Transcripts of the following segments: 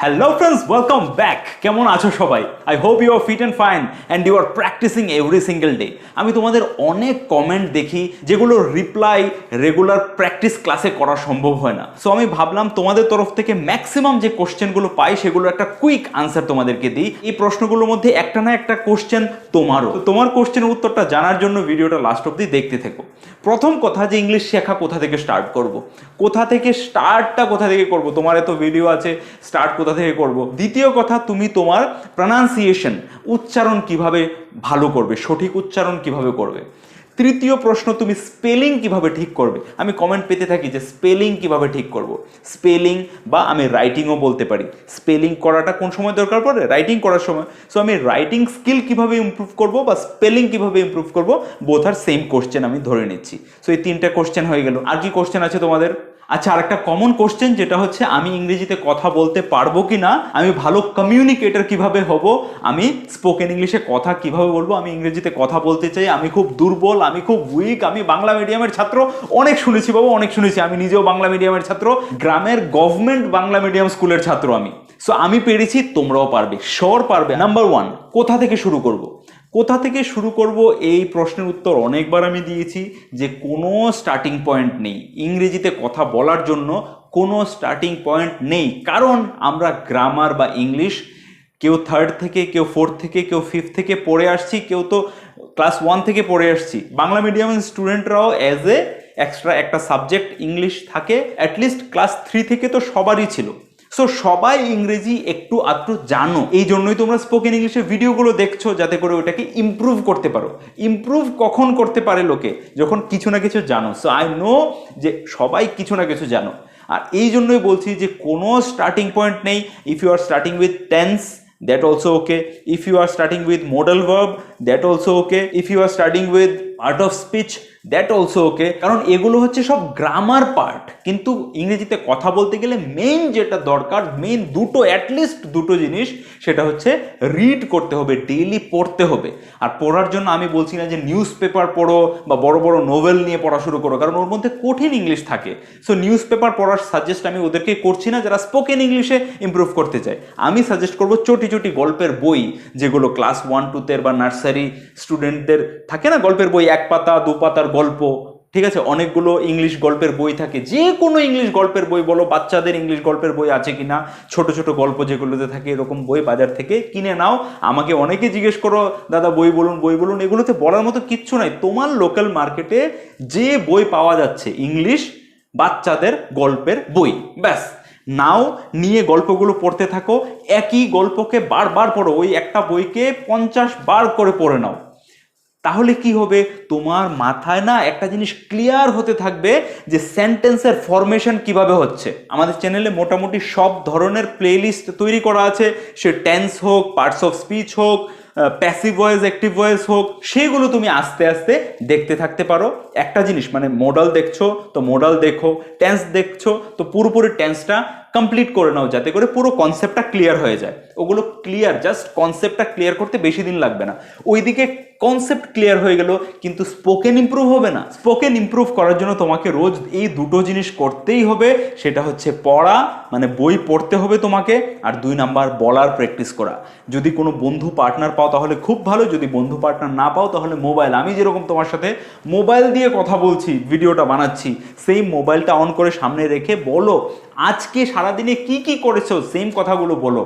Hello friends, welcome back. কেমন আছো সবাই? I hope you are fit and fine and you are practicing every single day. আমি তোমাদের অনেক কমেন্ট দেখি যেগুলো রিপ্লাই রেগুলার প্র্যাকটিস ক্লাসে করা সম্ভব হয় না। সো আমি ভাবলাম তোমাদের তরফ থেকে ম্যাক্সিমাম যে কোশ্চেনগুলো পাই সেগুলো একটা কুইক আনসার তোমাদেরকে দিই। এই প্রশ্নগুলোর মধ্যে একটা না একটা কোশ্চেন তোমারও। তোমার কোশ্চেনের উত্তরটা জানার জন্য ভিডিওটা লাস্ট অবধি দেখতে থেকো। প্রথম কথা যে ইংলিশ শেখা কোথা থেকে স্টার্ট করব, কোথা থেকে করব, তোমার এত ভিডিও আছে, স্টার্ট কোথা থেকে করব। দ্বিতীয় কথা, তুমি তোমার প্রনাউন্সিয়েশন উচ্চারণ কিভাবে ভালো করবে, সঠিক উচ্চারণ কিভাবে করবে। তৃতীয় প্রশ্ন, তুমি স্পেলিং কিভাবে ঠিক করবে। আমি কমেন্ট পেতে থাকি যে স্পেলিং কিভাবে ঠিক করব, স্পেলিং বা আমি রাইটিংও বলতে পারি। স্পেলিং করাটা কোন সময় দরকার পড়ে, রাইটিং করার সময়। সো আমি রাইটিং স্কিল কিভাবে ইমপ্রুভ করব বা স্পেলিং কিভাবে ইমপ্রুভ করব, বোথ আর সেম কোশ্চেন আমি ধরে নিচ্ছি। সো এই তিনটা কোশ্চেন হয়ে গেল। আর কি কোশ্চেন আছে তোমাদের? আচ্ছা, আরেকটা কমন কোশ্চেন যেটা হচ্ছে আমি ইংরেজিতে কথা বলতে পারবো কি না, আমি ভালো কমিউনিকেটর কিভাবে হব, আমি স্পোকেন ইংলিশে কথা কিভাবে বলবো, আমি ইংরেজিতে কথা বলতে চাই, আমি খুব দুর্বল, আমি খুব উইক, আমি বাংলা মিডিয়ামের ছাত্র। অনেক শুনেছি বাবু, অনেক শুনেছি। আমি নিজেও বাংলা মিডিয়ামের ছাত্র, গ্রামের গভর্নমেন্ট বাংলা মিডিয়াম স্কুলের ছাত্র আমি। সো আমি পেরেছি, তোমরাও পারবে, শিওর পারবে। নাম্বার ওয়ান, কোথা থেকে শুরু করব? কোথা থেকে শুরু করব এই প্রশ্নের উত্তর অনেকবার আমি দিয়েছি যে কোনো স্টার্টিং পয়েন্ট নেই। ইংরেজিতে কথা বলার জন্য কোনো স্টার্টিং পয়েন্ট নেই, কারণ আমরা গ্রামার বা ইংলিশ কেউ থার্ড থেকে, কেউ ফোর্থ থেকে, কেউ ফিফথ থেকে পড়ে আসছি, কেউ তো ক্লাস 1 থেকে পড়ে আসছি। বাংলা মিডিয়ামের স্টুডেন্টরাও অ্যাজ এ এক্সট্রা একটা সাবজেক্ট ইংলিশ থাকে, অ্যাটলিস্ট ক্লাস 3 থেকে তো সবারই ছিল। সো সবাই ইংরেজি একটু আধটু জানো, এই জন্যই তোমরা স্পোকেন ইংলিশের ভিডিওগুলো দেখছো, যাতে করে ওটাকে ইমপ্রুভ করতে পারো। ইমপ্রুভ কখন করতে পারে লোকে? যখন কিছু না কিছু জানো। সো আই নো যে সবাই কিছু না কিছু জানো, আর এই জন্যই বলছি যে কোনো স্টার্টিং পয়েন্ট নেই। If you are starting with tense, that also okay. If you are starting with modal verb, that also okay. If you are starting with art of speech, that also okay. কারণ এগুলো হচ্ছে সব grammar part, কিন্তু ইংরেজিতে কথা বলতে গেলে main যেটা দরকার, মেইন দুটো, অ্যাটলিস্ট দুটো জিনিস, সেটা হচ্ছে রিড করতে হবে, ডেইলি পড়তে হবে। আর পড়ার জন্য আমি বলছি না যে নিউজ পেপার পড়ো বা বড় বড় নোভেল নিয়ে পড়া শুরু করো, কারণ ওর মধ্যে কঠিন ইংলিশ থাকে। সো নিউজ পেপার পড়ার সাজেস্ট আমি ওদেরকে করছি না যারা স্পোকেন ইংলিশে ইমপ্রুভ করতে চায়। আমি সাজেস্ট করবো ছোটি গল্পের বই, যেগুলো ক্লাস 1-2 বা নার্সারি স্টুডেন্টদের থাকে না, গল্পের বই 1 পাতা 2 পাতার গল্প, ঠিক আছে? অনেকগুলো ইংলিশ গল্পের বই থাকে, যে কোনো ইংলিশ গল্পের বই বলো, বাচ্চাদের ইংলিশ গল্পের বই আছে কিনা, ছোট গল্প যেগুলোতে থাকে, এরকম বই বাজার থেকে কিনে নাও। আমাকে অনেকে জিজ্ঞেস করো, দাদা বই বলুন। এগুলোতে বলার মতো কিচ্ছু নাই। তোমার লোকাল মার্কেটে যে বই পাওয়া যাচ্ছে ইংলিশ বাচ্চাদের গল্পের বই, ব্যাস নাও, নিয়ে গল্পগুলো পড়তে থাকো। একই গল্পকে বারবার পড়ো, ওই একটা বইকে 50 বার করে পড়ে নাও। তাহলে কি হবে, তোমার মাথায় না একটা জিনিস ক্লিয়ার হতে থাকবে যে সেন্টেন্সের ফরমেশন কিভাবে হচ্ছে। আমাদের চ্যানেলে মোটামুটি সব ধরনের প্লেলিস্ট তৈরি করা আছে, সে টেন্স হোক, পার্টস অফ স্পিচ হোক, প্যাসিভ ভয়েস, অ্যাক্টিভ ভয়েস হোক, সেগুলো তুমি আস্তে আস্তে দেখতে থাকতে পারো। একটা জিনিস, মানে মোডাল দেখছো তো মোডাল দেখো, টেন্স দেখছো তো পুরোপুরি টেন্সটা কমপ্লিট করে নাও, যাতে করে পুরো কনসেপ্টটা ক্লিয়ার হয়ে যায়। ওগুলো ক্লিয়ার, জাস্ট কনসেপ্টটা ক্লিয়ার করতে বেশি দিন লাগবে না। ওইদিকে কনসেপ্ট ক্লিয়ার হয়ে গেল, কিন্তু স্পোকেন ইমপ্রুভ হবে না। স্পোকেন ইমপ্রুভ করার জন্য তোমাকে রোজ এই দুটো জিনিস করতেই হবে। সেটা হচ্ছে পড়া, মানে বই পড়তে হবে তোমাকে, আর 2 নাম্বার বলার প্র্যাকটিস করা। যদি কোনো বন্ধু পার্টনার পাও তাহলে খুব ভালো, যদি বন্ধু পার্টনার না পাও তাহলে মোবাইল, আমি যেরকম তোমার সাথে মোবাইল দিয়ে কথা বলছি, ভিডিওটা বানাচ্ছি, সেই মোবাইলটা অন করে সামনে রেখে বলো আজকে সারাদিনে কি কি করেছো, সেম কথাগুলো বলো।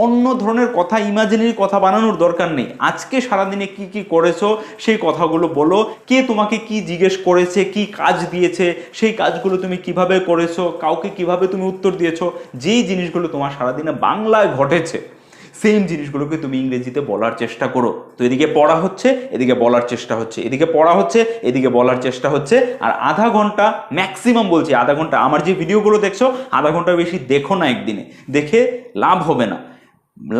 অন্য ধরনের কথা, ইমাজিনারি কথা বানানোর দরকার নেই। আজকে সারাদিনে কি কি করেছো সেই কথাগুলো বলো। কে তোমাকে কি জিজ্ঞেস করেছে, কি কাজ দিয়েছে, সেই কাজগুলো তুমি কিভাবে করেছো, কাউকে কিভাবে তুমি উত্তর দিয়েছো, যেই জিনিসগুলো তোমার সারাদিনে বাংলায় ঘটেছে সেম জিনিসগুলোকে তুমি ইংরেজিতে বলার চেষ্টা করো। তো এদিকে পড়া হচ্ছে, এদিকে বলার চেষ্টা হচ্ছে, এদিকে পড়া হচ্ছে, এদিকে বলার চেষ্টা হচ্ছে। আর আধা ঘন্টা ম্যাক্সিমাম, বলছি আধা ঘন্টা, আমার যে ভিডিওগুলো দেখছো আধা ঘন্টা বেশি দেখো না, একদিনে দেখে লাভ হবে না।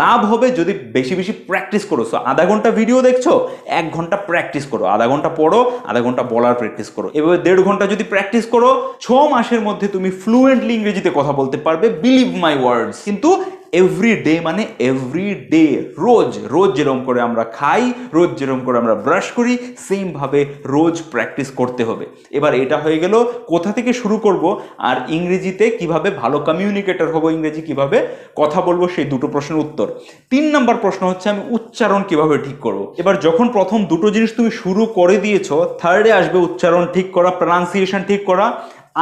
লাভ হবে যদি বেশি প্র্যাকটিস করো। সো আধা ঘন্টা ভিডিও দেখছো, 1 ঘন্টা প্র্যাকটিস করো, আধা ঘন্টা পড়ো, আধা ঘন্টা বলার প্র্যাকটিস করো। এভাবে 1.5 ঘন্টা যদি প্র্যাকটিস করো, 6 মাসের মধ্যে তুমি ফ্লুয়েন্টলি ইংরেজিতে কথা বলতে পারবে, বিলিভ মাই ওয়ার্ডস। কিন্তু এভরি ডে মানে এভরি ডে, রোজ রোজ যেরকম করে আমরা খাই, রোজ যেরকম করে আমরা ব্রাশ করি, সেম ভাবে রোজ প্র্যাকটিস করতে হবে। এবার এটা হয়ে গেল কোথা থেকে শুরু করব, আর ইংরেজিতে কিভাবে ভালো কমিউনিকেটর হবো, ইংরেজি কিভাবে কথা বলবো, সেই দুটো প্রশ্নের উত্তর। 3 নম্বর প্রশ্ন হচ্ছে আমি উচ্চারণ কিভাবে ঠিক করব। এবার যখন প্রথম দুটো জিনিস তুমি শুরু করে দিয়েছো, থার্ডে আসবে উচ্চারণ ঠিক করা, প্রনাউন্সিয়েশন ঠিক করা।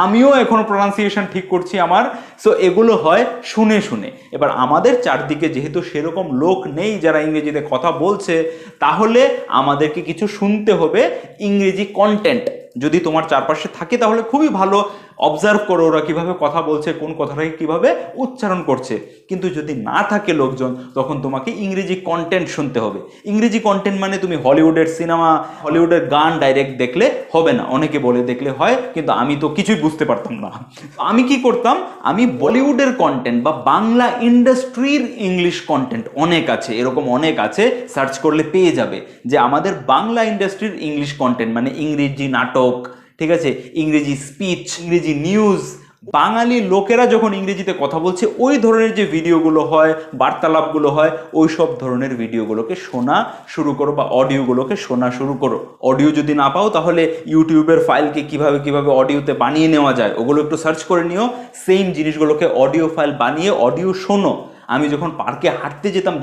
আমিও এখনো প্রনাউন্সিয়েশন ঠিক করছি আমার। সো এগুলো হয় শুনে শুনে। এবার আমাদের চারদিকে যেহেতু সেরকম লোক নেই যারা ইংরেজিতে কথা বলছে, তাহলে আমাদেরকে কিছু শুনতে হবে ইংরেজি কন্টেন্ট। যদি তোমার চারপাশে থাকে তাহলে খুবই ভালো, অবজার্ভ করো ওরা কিভাবে কথা বলছে, কোন কথাটাকে কিভাবে উচ্চারণ করছে। কিন্তু যদি না থাকে লোকজন, তখন তোমাকে ইংরেজি কন্টেন্ট শুনতে হবে। ইংরেজি কন্টেন্ট মানে তুমি হলিউডের সিনেমা, হলিউডের গান ডাইরেক্ট দেখলে হবে না। অনেকে বলে দেখলে হয়, কিন্তু আমি তো কিছুই বুঝতে পারতাম না। আমি কি করতাম, আমি বলিউডের কন্টেন্ট বা বাংলা ইন্ডাস্ট্রির ইংলিশ কন্টেন্ট অনেক আছে, এরকম অনেক আছে, সার্চ করলে পেয়ে যাবে যে আমাদের বাংলা ইন্ডাস্ট্রির ইংলিশ কন্টেন্ট মানে ইংরেজি নাটক, ঠিক আছে, ইংরেজি স্পিচ, ইংরেজি নিউজ, বাঙালি লোকেরা যখন ইংরেজিতে কথা বলছে ওই ধরনের যে ভিডিওগুলো হয়, বার্তালাপগুলো হয়, ওই সব ধরনের ভিডিওগুলোকে শোনা শুরু করো বা অডিওগুলোকে শোনা শুরু করো। অডিও যদি না পাও তাহলে ইউটিউবের ফাইলকে কিভাবে অডিওতে বানিয়ে নেওয়া যায় ওগুলো একটু সার্চ করে নিও। সেম জিনিসগুলোকে অডিও ফাইল বানিয়ে অডিও শোনো। আমি যখন পার্কে হাঁটতে যেতাম,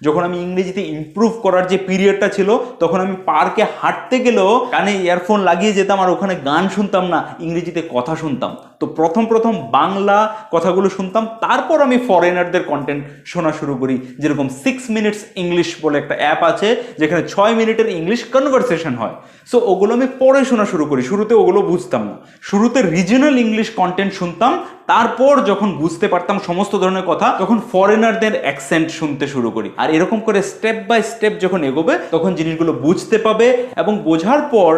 যখন আমি ইংরেজিতে ইমপ্রুভ করার যে পিরিয়ডটা ছিল, তখন আমি পার্কে হাঁটতে গেলেও কানে ইয়ারফোন লাগিয়ে যেতাম আর ওখানে গান শুনতাম না, ইংরেজিতে কথা শুনতাম। তো প্রথম বাংলা কথাগুলো শুনতাম, তারপর আমি ফরেনারদের কন্টেন্ট শোনা শুরু করি। যেরকম 6 মিনিটস ইংলিশ বলে একটা অ্যাপ আছে, যেখানে 6 মিনিটের ইংলিশ কনভারসেশন হয়। সো ওগুলো আমি পরে শোনা শুরু করি, শুরুতে ওগুলো বুঝতাম না। শুরুতে রিজনাল ইংলিশ কন্টেন্ট শুনতাম, তারপর যখন বুঝতে পারতাম সমস্ত ধরনের কথা, তখন ফরেনারদের অ্যাকসেন্ট শুনতে শুরু করি। আর এরকম করে স্টেপ বাই স্টেপ যখন এগোবে, তখন জিনিসগুলো বুঝতে পাবে, এবং বোঝার পর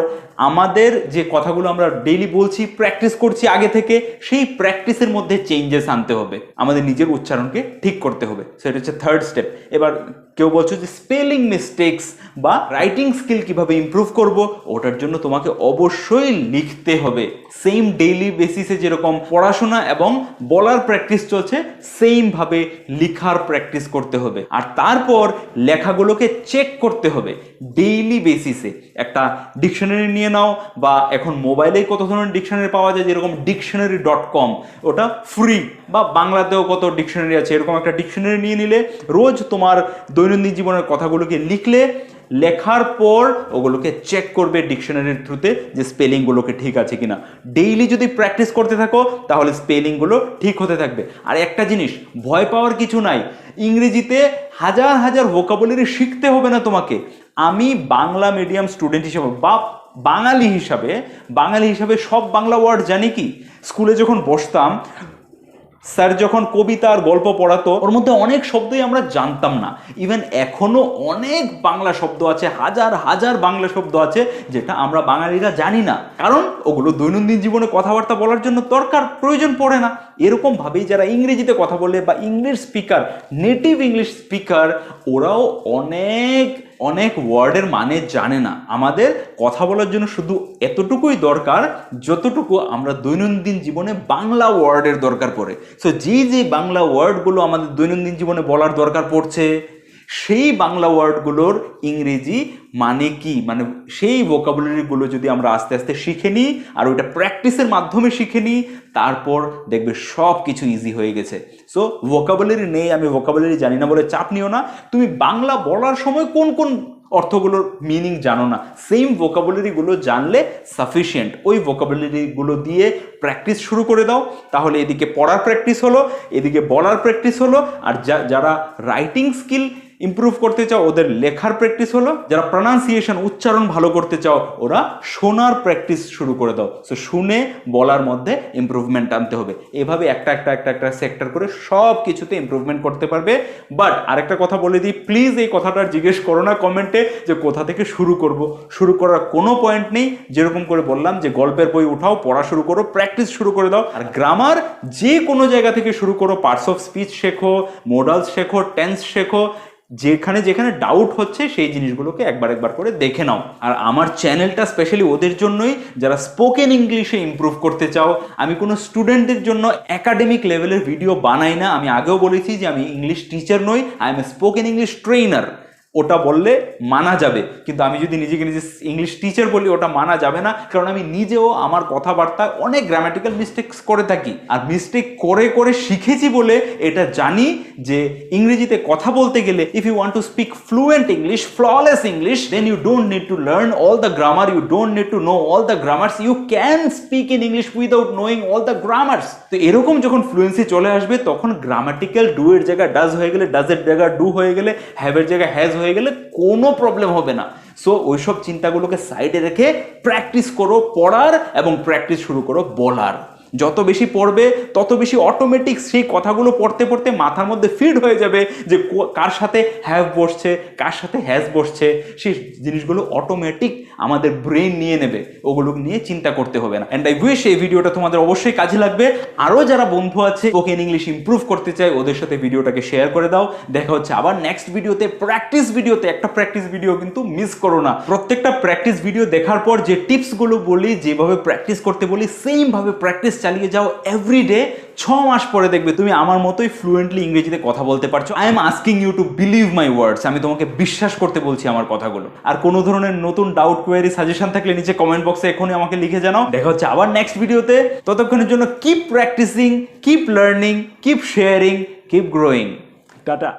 আমাদের যে কথাগুলো আমরা ডেইলি বলছি, প্র্যাকটিস করছি আগে থেকে, সেই প্র্যাকটিসের মধ্যে চেঞ্জেস আনতে হবে, আমাদের নিজের উচ্চারণকে ঠিক করতে হবে। সেটা হচ্ছে থার্ড স্টেপ। এবার কেউ বলছো যে স্পেলিং মিস্টেক্স বা রাইটিং স্কিল কিভাবে ইমপ্রুভ করব, ওটার জন্য তোমাকে অবশ্যই লিখতে হবে। সেম ডেইলি বেসিসে যেরকম পড়াশোনা এবং বলার প্র্যাকটিস চলছে, সেম ভাবে লিখার প্র্যাকটিস করতে হবে। আর তারপর লেখাগুলোকে চেক করতে হবে ডেইলি বেসিসে। একটা ডিকশনারি নিয়ে নাও, বা এখন মোবাইলেই কত ধরনের ডিকশনারি পাওয়া যায়, যেরকম dictionary.com, ওটা ফ্রি, বা বাংলাতেও কত ডিকশনারি আছে, এরকম একটা ডিকশনারি নিয়ে নিলে রোজ তোমার দৈনন্দিন জীবনের কথাগুলোকে লিখলে, লেখার পর ওগুলোকে চেক করবে ডিকশনারির থ্রুতে যে স্পেলিংগুলোকে ঠিক আছে কিনা। ডেইলি যদি প্র্যাকটিস করতে থাকো তাহলে স্পেলিংগুলো ঠিক হতে থাকবে। আর একটা জিনিস, ভয় পাওয়ার কিছু নাই। ইংরেজিতে হাজার হাজার ভোকাবুলারি শিখতে হবে না তোমাকে। আমি বাংলা মিডিয়াম স্টুডেন্ট হিসেবে বা বাঙালি হিসাবে সব বাংলা ওয়ার্ড জানি কি। স্কুলে যখন বসতাম, স্যার যখন কবিতা আর গল্প পড়াতো, ওর মধ্যে অনেক শব্দই আমরা জানতাম না। ইভেন এখনো অনেক বাংলা শব্দ আছে, হাজার হাজার বাংলা শব্দ আছে যেটা আমরা বাঙালিরা জানি না, কারণ ওগুলো দৈনন্দিন জীবনে কথাবার্তা বলার জন্য প্রয়োজন পড়ে না। এরকম ভাবেই যারা ইংরেজিতে কথা বলে বা English speaker, native English speaker, ওরাও অনেক ওয়ার্ডের মানে জানে না। আমাদের কথা বলার জন্য শুধু এতটুকুই দরকার যতটুকু আমরা দৈনন্দিন জীবনে বাংলা ওয়ার্ডের দরকার পড়ে। সো যে বাংলা ওয়ার্ডগুলো আমাদের দৈনন্দিন জীবনে বলার দরকার পড়ছে, সেই বাংলা ওয়ার্ডগুলোর ইংরেজি মানে কি, মানে সেই ভোকাবুলারিগুলো যদি আমরা আস্তে আস্তে শিখে নিই আর ওইটা প্র্যাকটিসের মাধ্যমে শিখে নিই, তারপর দেখবে সব কিছু ইজি হয়ে গেছে। সো ভোকাবুলারি নেই, আমি ভোকাবুলারি জানি না বলে চাপ নিও না। তুমি বাংলা বলার সময় কোন অর্থগুলোর মিনিং জানো না, সেম ভোকাবুলারিগুলো জানলে সাফিসিয়েন্ট। ওই ভোকাবুলারিগুলো দিয়ে প্র্যাকটিস শুরু করে দাও, তাহলে এদিকে পড়ার প্র্যাকটিস হলো, এদিকে বলার প্র্যাকটিস হলো। আর যারা রাইটিং স্কিল ইমপ্রুভ করতে চাও ওদের লেখার প্র্যাকটিস হলো, যারা প্রনাউন্সিয়েশন উচ্চারণ ভালো করতে চাও ওরা শোনার প্র্যাকটিস শুরু করে দাও। সো শুনে বলার মধ্যে ইমপ্রুভমেন্ট আনতে হবে। এভাবে একটা সেক্টর করে সব কিছুতে ইমপ্রুভমেন্ট করতে পারবে। বাট আরেকটা কথা বলে দিই, প্লিজ এই কথাটা জিজ্ঞেস করো না কমেন্টে যে কোথা থেকে শুরু করব। শুরু করার কোনো পয়েন্ট নেই। যেরকম করে বললাম যে গল্পের বই উঠাও, পড়া শুরু করো, প্র্যাকটিস শুরু করে দাও। আর গ্রামার যে কোনো জায়গা থেকে শুরু করো, পার্টস অফ স্পিচ শেখো, মোডালস শেখো, টেন্স শেখো, যেখানে যেখানে ডাউট হচ্ছে সেই জিনিসগুলোকে একবার একবার করে দেখে নাও। আর আমার চ্যানেলটা স্পেশালি ওদের জন্যই যারা স্পোকেন ইংলিশে ইমপ্রুভ করতে চাও। আমি কোনো স্টুডেন্টদের জন্য একাডেমিক লেভেলের ভিডিও বানাই না। আমি আগেও বলেছি যে আমি ইংলিশ টিচার নই, I M A spoken English trainer. ওটা বললে মানা যাবে, কিন্তু আমি যদি নিজেকে নিজে ইংলিশ টিচার বলি ওটা মানা যাবে না, কারণ আমি নিজেও আমার কথাবার্তায় অনেক গ্রামাটিক্যাল মিস্টেকস করে থাকি। আর মিস্টেক করে করে শিখেছি বলে এটা জানি যে ইংরেজিতে কথা বলতে গেলে if you want to speak fluent English, flawless English, then you don't need to learn all the grammar, you don't need to know all the grammars, you can speak in English without knowing all the grammars. তো এরকম যখন fluency চলে আসবে তখন grammatical do এর জায়গায় does হয়ে গেলে, ডাজের জায়গায় ডু হয়ে গেলে, হ্যাভের জায়গায় হ্যাজ হয়ে গেলে কোনো প্রবলেম হবে না। সো ওইসব চিন্তাগুলোকে সাইডে রেখে প্র্যাকটিস করো পড়ার এবং প্র্যাকটিস শুরু করো বলার। যত বেশি পড়বে তত বেশি অটোমেটিক সেই কথাগুলো পড়তে পড়তে মাথার মধ্যে ফিড হয়ে যাবে যে কার সাথে হ্যাভ বসছে, কার সাথে হ্যাজ বসছে। সেই জিনিসগুলো অটোমেটিক আমাদের ব্রেন নিয়ে নেবে, ওগুলো নিয়ে চিন্তা করতে হবে না। অ্যান্ড আই উইশ এই ভিডিওটা তোমাদের অবশ্যই কাজে লাগবে। আরও যারা বন্ধু আছে স্পোকেন ইংলিশ ইমপ্রুভ করতে চায় ওদের সাথে ভিডিওটাকে শেয়ার করে দাও। দেখা হচ্ছে আবার নেক্সট ভিডিওতে, প্র্যাকটিস ভিডিওতে। একটা প্র্যাকটিস ভিডিও কিন্তু মিস করো না। প্রত্যেকটা প্র্যাকটিস ভিডিও দেখার পর যে টিপসগুলো বলি, যেভাবে প্র্যাকটিস করতে বলি, সেমভাবে প্র্যাকটিস চালিয়ে যাও এভরিডে। 6 মাস পরে দেখবে তুমি আমার মতোই ফ্লুয়েন্টলি ইংরেজিতে কথা বলতে পারছো। I am asking you to believe my words. আমি তোমাকে বিশ্বাস করতে বলছি আমার কথাগুলো। আর কোনো ধরনের নতুন ডাউট, কোয়েরি, সাজেশন থাকলে নিচে কমেন্ট বক্সে এখনই আমাকে লিখে জানাও। দেখা হচ্ছে আবার নেক্সট ভিডিওতে। ততক্ষণের জন্য keep practising, keep learning, keep sharing, keep growing. Tata.